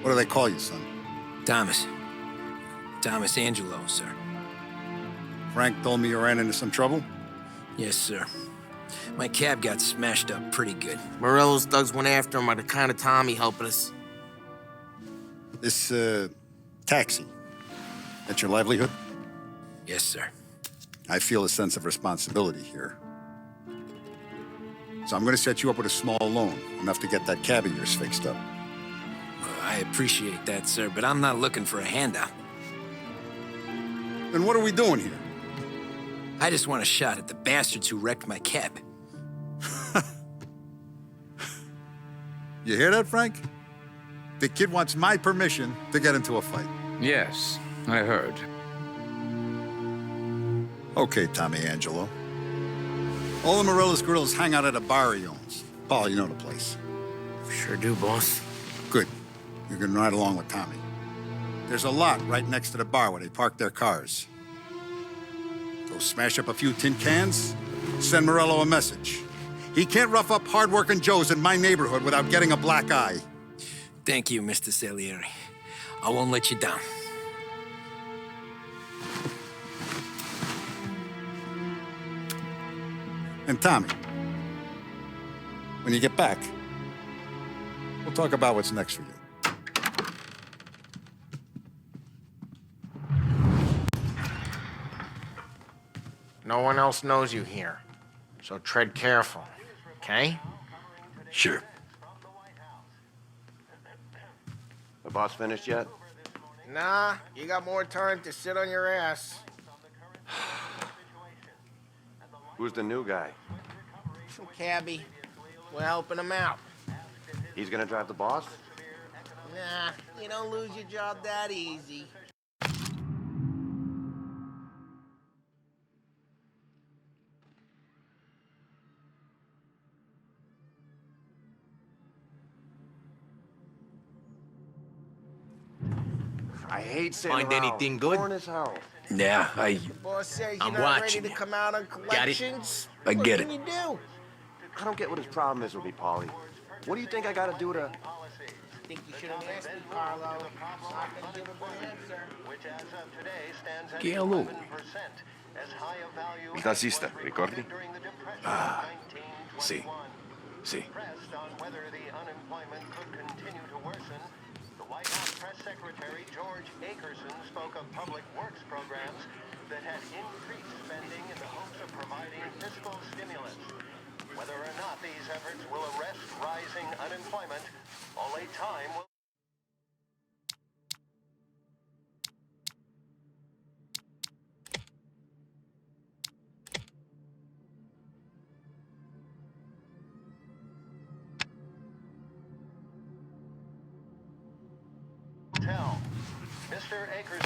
What do they call you, son? Thomas. Thomas Angelo, sir. Frank told me you ran into some trouble? Yes, sir. My cab got smashed up pretty good. Morello's thugs went after him by the kind of Tommy helping us. This, taxi, that's your livelihood? Yes, sir. I feel a sense of responsibility here. So I'm gonna set you up with a small loan, enough to get that cab of yours fixed up. I appreciate that, sir, but I'm not looking for a handout. Then what are we doing here? I just want a shot at the bastards who wrecked my cab. You hear that, Frank? The kid wants my permission to get into a fight. Yes, I heard. Okay, Tommy Angelo. All the Morello's girls hang out at a bar he owns. Paul, you know the place. Sure do, boss. Good. You can ride along with Tommy. There's a lot right next to the bar where they park their cars. Go smash up a few tin cans, send Morello a message. He can't rough up hard-working Joes in my neighborhood without getting a black eye. Thank you, Mr. Salieri. I won't let you down. And Tommy, when you get back, we'll talk about what's next for you. No one else knows you here, so tread careful, okay? Sure. The boss finished yet? Nah, you got more time to sit on your ass. Who's the new guy? Some cabbie. We're helping him out. He's gonna drive the boss? Nah, you don't lose your job that easy. I hate sitting Find around. anything good? Boring as hell. Yeah, The boss says you're I'm not watching ready to you. come out on Got it? collections. I get What it. can you do? I don't get what his problem is with me, Paulie. What do you think I gotta do to... Think you should have asked me, Carlo. I'm not gonna give a good answer. Which as of today stands at Che allo? 11%, as high a value Il tassista, ricordi? during the Depression of 1921. sì. Pressed on whether the unemployment could continue to worsen, the White House Press Secretary George Akerson spoke of public works programs that had increased spending in the hopes of providing fiscal stimulus. Whether or not these efforts will arrest rising unemployment, only time will... Tell Mr. Akers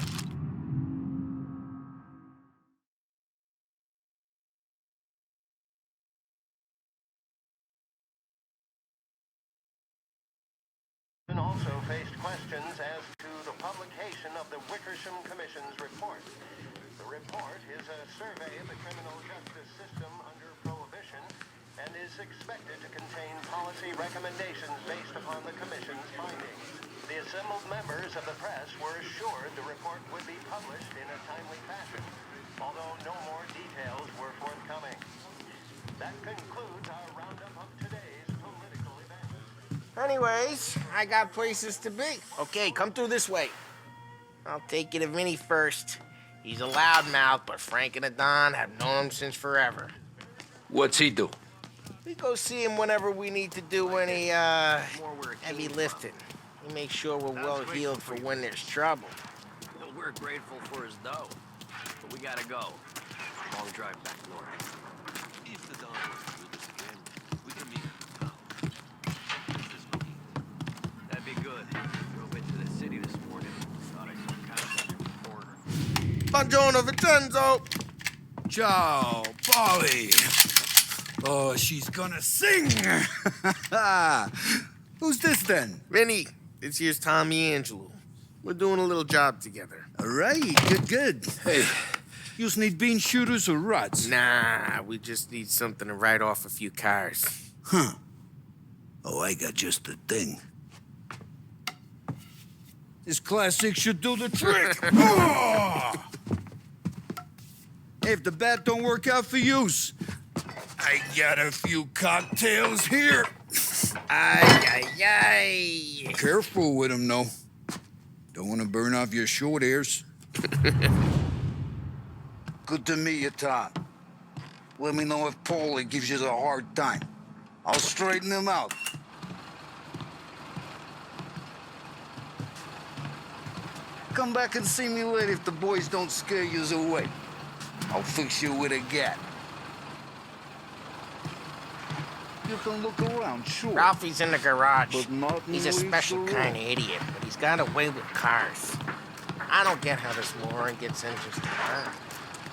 also faced questions as to the publication of the Wickersham Commission's report. The report is a survey of the criminal justice system under Prohibition and is expected to contain policy recommendations based upon the Commission's findings. The assembled members of the press were assured the report would be published in a timely fashion, although no more details were forthcoming. That concludes our roundup of today's political events. Anyways, I got places to be. Okay, come through this way. I'll take you to Vinny first. He's a loudmouth, but Frank and the Don have known him since forever. What's he do? We go see him whenever we need to do any, heavy lifting. He makes sure we're well healed for when there's trouble. We're grateful for his dough, but we gotta go. Long drive back north. If the Don wants to do this again, we can meet in town. This week. That'd be good. Drove into the city this morning. Thought I saw cops on the corner. Buongiorno, Vincenzo! Ciao, Polly. Oh, she's gonna sing. Who's this then? Vinny, this here's Tommy Angelo. We're doing a little job together. All right, good. Hey, you need bean shooters or rods? Nah, we just need something to write off a few cars. Huh. Oh, I got just the thing. This classic should do the trick. Ah! If the bat don't work out for yous, I got a few cocktails here. Ay, ay, ay. Careful with them, though. Don't want to burn off your short hairs. Good to meet you, Tom. Let me know if Paulie gives you a hard time. I'll straighten him out. Come back and see me later if the boys don't scare yous away. I'll fix you with a gat. You can look around, sure. Ralphie's in the garage. But not He's a in special waste of kind room. of idiot, but he's got a way with cars. I don't get how this moron gets interested, huh?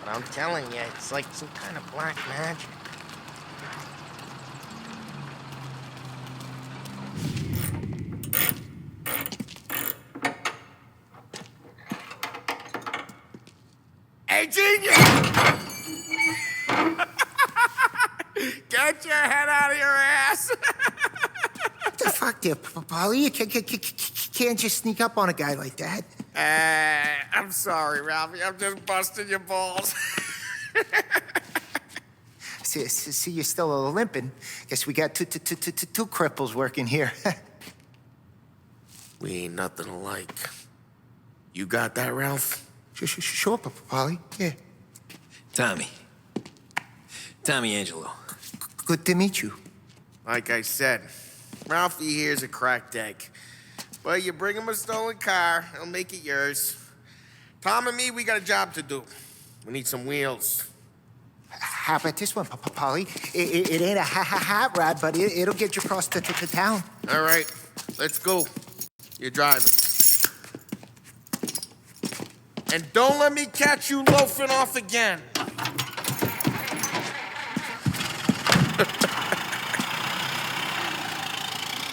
But I'm telling you, it's like some kind of black magic. Hey, genius! Get your head out of your ass! What the fuck there, Polly? You can't just sneak up on a guy like that. I'm sorry, Ralphie. I'm just busting your balls. See, you're still limping. Guess we got two cripples working here. We ain't nothing alike. You got that, Ralph? Sure, Polly. Yeah. Tommy. Tommy Angelo. Good to meet you. Like I said, Ralphie here's a cracked egg. But you bring him a stolen car, he'll make it yours. Tom and me, we got a job to do. We need some wheels. How about this one, Polly? It ain't a hot rod, but it'll get you across to town. All right, let's go. You're driving. And don't let me catch you loafing off again.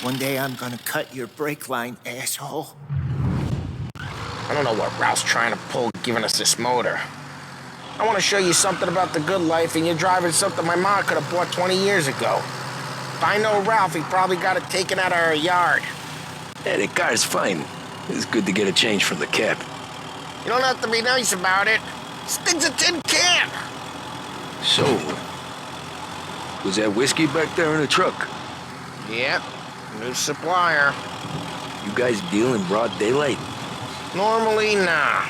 One day I'm gonna cut your brake line, asshole. I don't know what Ralph's trying to pull giving us this motor. I want to show you something about the good life, and you're driving something my mom could have bought 20 years ago. If I know Ralph, he probably got it taken out of our yard. Yeah, the car's fine. It's good to get a change from the cab. You don't have to be nice about it. This thing's a tin can. So, was that whiskey back there in the truck? Yep, new supplier. You guys deal in broad daylight? Normally, nah.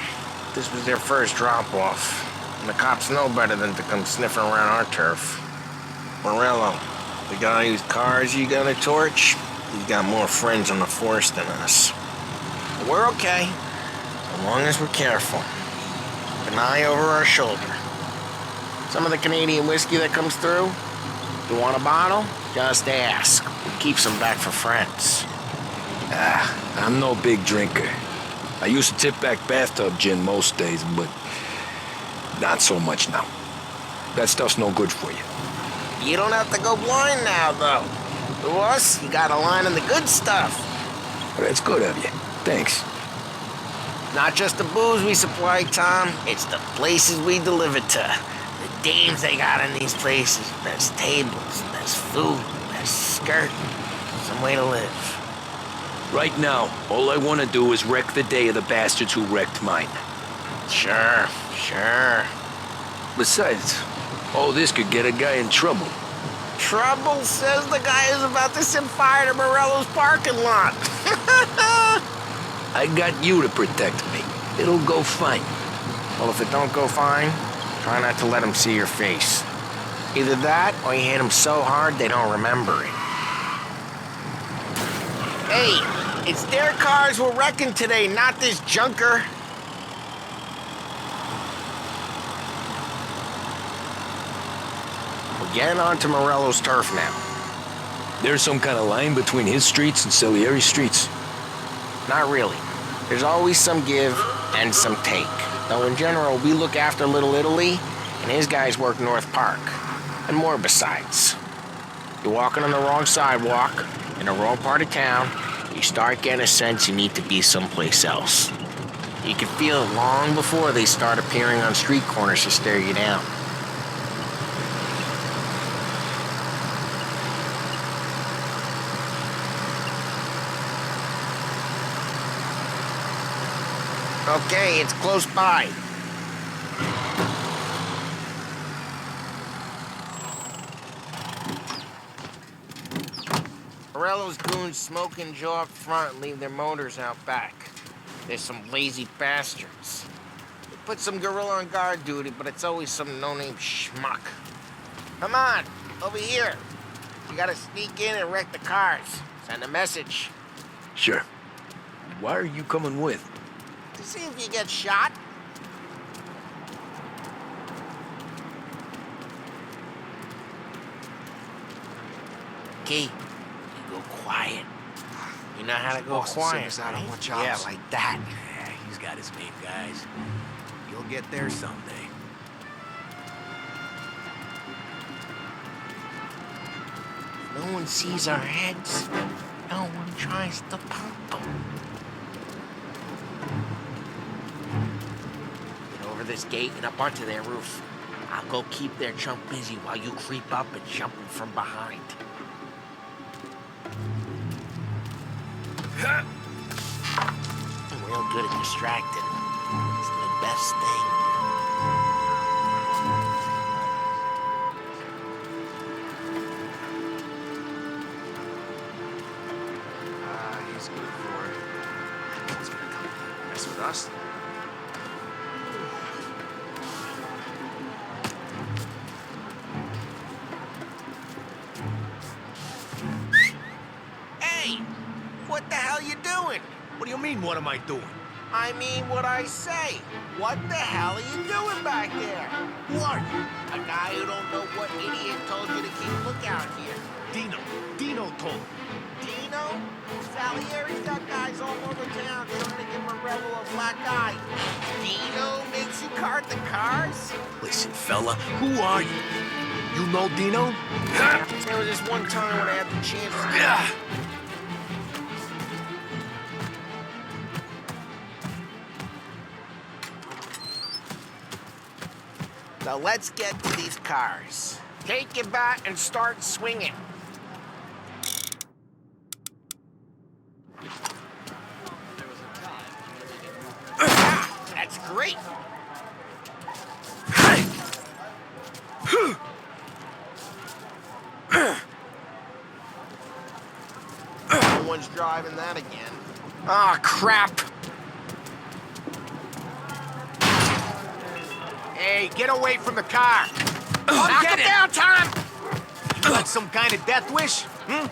This was their first drop-off. And the cops know better than to come sniffing around our turf. Morello, the guy whose cars you got a torch, he's got more friends on the force than us. But we're okay, as long as we're careful. Keep an eye over our shoulder. Some of the Canadian whiskey that comes through, you want a bottle? Just ask. We keep some back for friends. I'm no big drinker. I used to tip back bathtub gin most days, but not so much now. That stuff's no good for you. You don't have to go blind now, though. To us, you got a line on the good stuff. Well, that's good of you. Thanks. Not just the booze we supply, Tom. It's the places we deliver to. The dames they got in these places. Best tables, best food, best skirt. Some way to live. Right now, all I want to do is wreck the day of the bastards who wrecked mine. Sure. Besides, all this could get a guy in trouble. Trouble, says the guy who's about to set fire to Morello's parking lot. I got you to protect me. It'll go fine. Well, if it don't go fine, try not to let them see your face. Either that, or you hit them so hard they don't remember it. Hey, it's their cars we're wrecking today, not this junker. We're getting onto Morello's turf now. There's some kind of line between his streets and Salieri streets. Not really. There's always some give and some take. Though in general, we look after Little Italy, and his guys work North Park. And more besides. You're walking on the wrong sidewalk, in the wrong part of town, you start getting a sense you need to be someplace else. You can feel it long before they start appearing on street corners to stare you down. Okay, it's close by. Morello's goons smoke and jaw up front and leave their motors out back. There's some lazy bastards. They put some gorilla on guard duty, but it's always some no-name schmuck. Come on, over here. You gotta sneak in and wreck the cars. Send a message. Sure. Why are you coming with? To see if you get shot. Key, you go quiet. You know how to go quiet, right? Yeah, like that. Yeah, he's got his main guys. You'll get there someday. No one sees our heads. No one tries to pump them. Get over this gate and up onto their roof. I'll go keep their chump busy while you creep up and jump them from behind. I'm real good at distracting. It's the best thing. He's good for it. He's gonna come mess with us. Hey! What the hell you doing? What do you mean, what am I doing? I mean what I say. What the hell are you doing back there? Who are you? A guy who don't know what idiot told you to keep lookout here. Dino told me. Dino? Salieri's got guys all over town trying to give Morello a black eye. Dino makes you cart the cars? Listen, fella, who are you? You know Dino? There was this one time when I had the chance to... Now let's get to these cars. Take your bat and start swinging. That's great. No one's driving that again. Ah, crap. Hey, get away from the car! Knock it down, Tom! You like some kind of death wish? Hmm?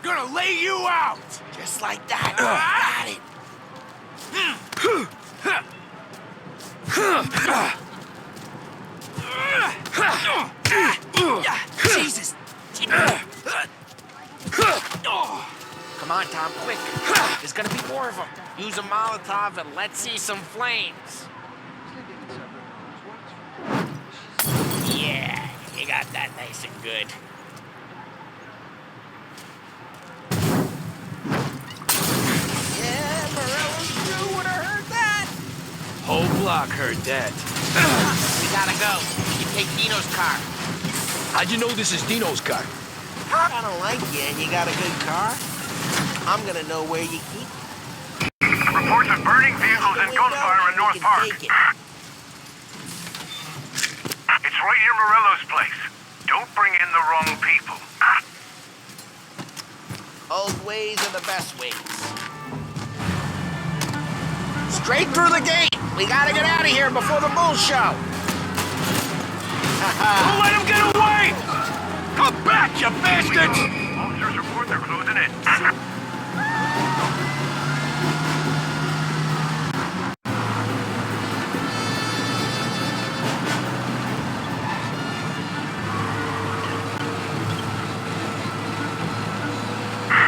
Gonna lay you out! Just like that. Got it. Jesus! Come on, Tom, quick. There's gonna be more of them. Use a Molotov and let's see some flames. Yeah, you got that nice and good. Yeah, Morello's crew would have heard that. Whole block heard that. We gotta go. You take Dino's car. How'd you know this is Dino's car? I don't like you and you got a good car. I'm gonna know where you keep it. Reports of burning vehicles and gunfire in North Park. Take it. It's right near Morello's place. Don't bring in the wrong people. Old ways are the best ways. Straight through the gate. We gotta get out of here before the bull show. Don't let him get away! Come back, you bastards! Officers report they're closing in.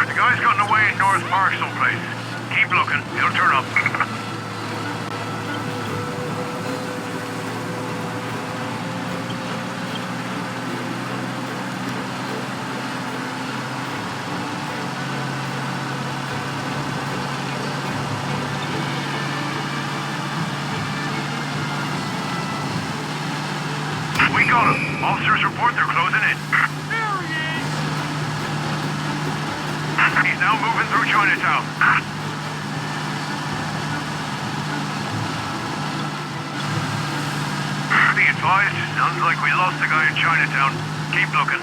The guy's gotten away in North Park someplace. Keep looking, he'll turn up. We got him. Officers report they're closing in. There he is! He's now moving through Chinatown. advised. Sounds like we lost the guy in Chinatown. Keep looking.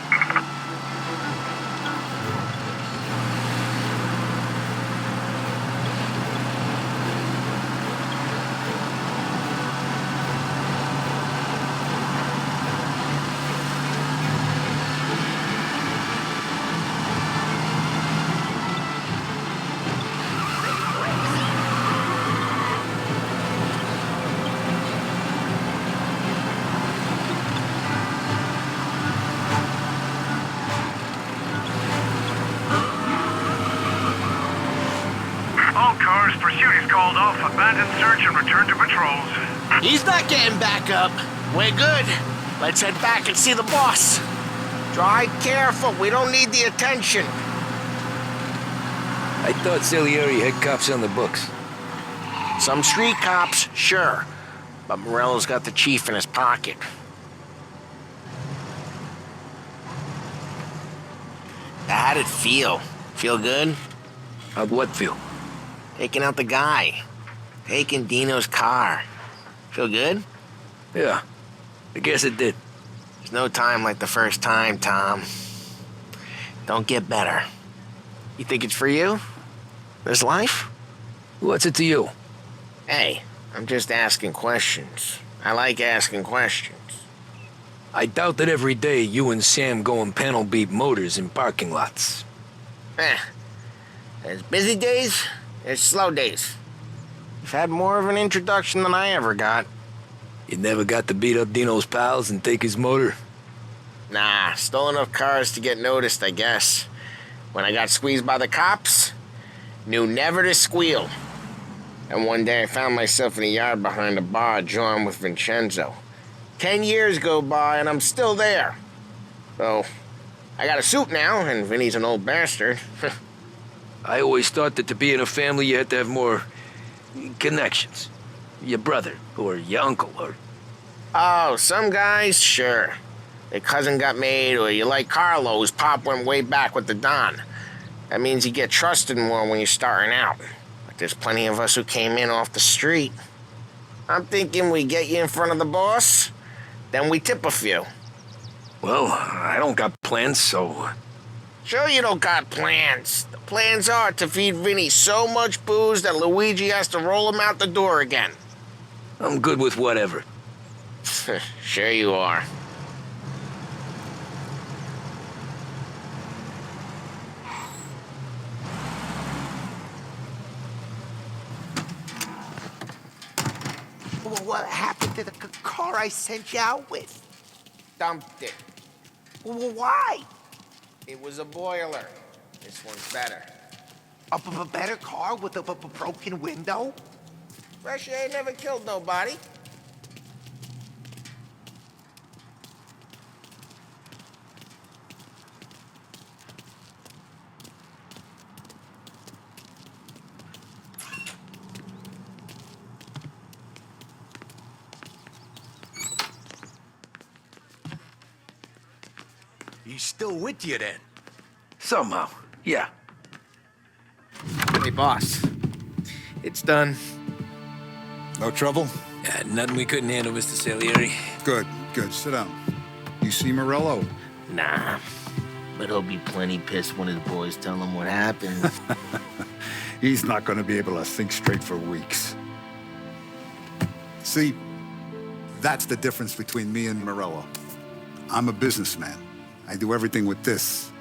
All cars, pursuit is called off. Abandon search and return to patrols. He's not getting back up. We're good. Let's head back and see the boss. Drive careful. We don't need the attention. I thought Salieri had cops on the books. Some street cops, sure. But Morello's got the chief in his pocket. How'd it feel? Feel good? How'd what feel? Taking out the guy. Taking Dino's car. Feel good? Yeah, I guess it did. There's no time like the first time, Tom. Don't get better. You think it's for you? This life? What's it to you? Hey, I'm just asking questions. I like asking questions. I doubt that every day you and Sam go and panel beat motors in parking lots. There's busy days, there's slow days. You've had more of an introduction than I ever got. You never got to beat up Dino's pals and take his motor? Nah, stole enough cars to get noticed, I guess. When I got squeezed by the cops, knew never to squeal. And one day I found myself in a yard behind a bar drawn with Vincenzo. 10 years go by and I'm still there. So, I got a suit now, and Vinny's an old bastard. I always thought that to be in a family you had to have more connections. Your brother, or your uncle, or... Oh, some guys, sure. Their cousin got made, or you like Carlo's pop went way back with the Don. That means you get trusted more when you're starting out. But there's plenty of us who came in off the street. I'm thinking we get you in front of the boss, then we tip a few. Well, I don't got plans, so... Sure you don't got plans. The plans are to feed Vinny so much booze that Luigi has to roll him out the door again. I'm good with whatever. Sure you are. What happened to the car I sent you out with? Dumped it. Why? It was a boiler. This one's better. A better car with a broken window? Fresh air never killed nobody. He's still with you then? Somehow, yeah. Hey, boss. It's done. No trouble? Yeah, nothing we couldn't handle, Mr. Salieri. Good, good. Sit down. You see Morello? Nah. But he'll be plenty pissed when his boys tell him what happened. He's not going to be able to think straight for weeks. See, that's the difference between me and Morello. I'm a businessman. I do everything with this.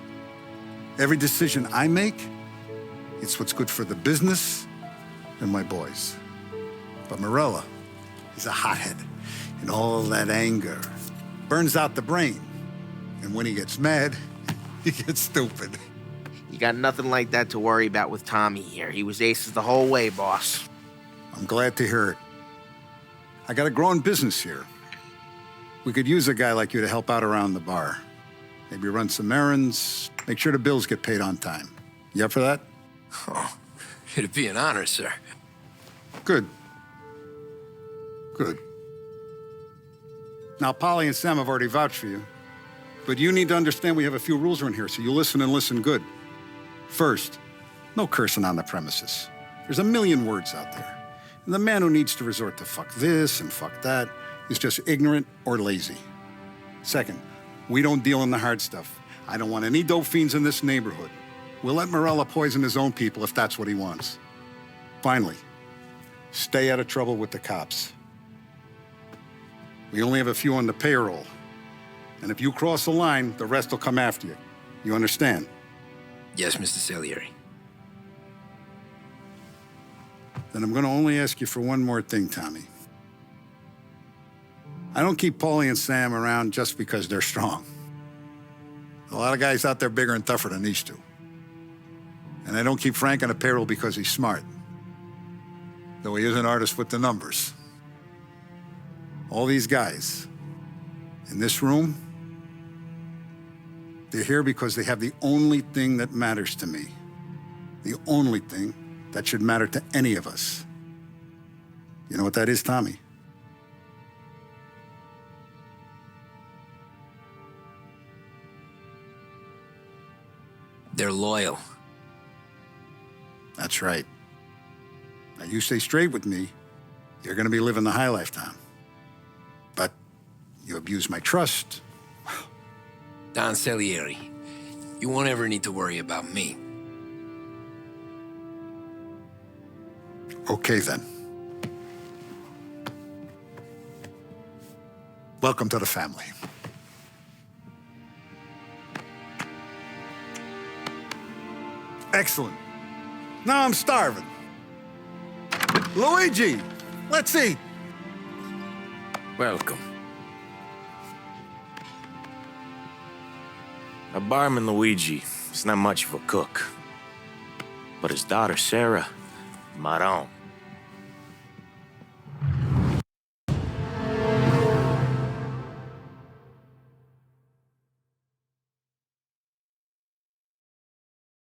Every decision I make, it's what's good for the business and my boys. But Morello, he's a hothead. And all that anger burns out the brain. And when he gets mad, he gets stupid. You got nothing like that to worry about with Tommy here. He was aces the whole way, boss. I'm glad to hear it. I got a growing business here. We could use a guy like you to help out around the bar. Maybe run some errands, make sure the bills get paid on time. You up for that? Oh, it'd be an honor, sir. Good. Good. Now, Polly and Sam have already vouched for you. But you need to understand we have a few rules around here, so you listen and listen good. First, no cursing on the premises. There's a million words out there. And the man who needs to resort to fuck this and fuck that, is just ignorant or lazy. Second, we don't deal in the hard stuff. I don't want any dope fiends in this neighborhood. We'll let Morella poison his own people if that's what he wants. Finally, stay out of trouble with the cops. We only have a few on the payroll. And if you cross the line, the rest will come after you. You understand? Yes, Mr. Salieri. Then I'm gonna only ask you for one more thing, Tommy. I don't keep Paulie and Sam around just because they're strong. A lot of guys out there bigger and tougher than these two. And I don't keep Frank on the payroll because he's smart. Though he is an artist with the numbers. All these guys in this room, they're here because they have the only thing that matters to me. The only thing that should matter to any of us. You know what that is, Tommy? They're loyal. That's right. Now, you stay straight with me, you're gonna be living the high life, Tom. But you abuse my trust. Don Salieri, you won't ever need to worry about me. Okay, then. Welcome to the family. Excellent. Now I'm starving. Luigi, let's eat. Welcome. Our barman Luigi is not much of a cook. But his daughter Sarah, Maron.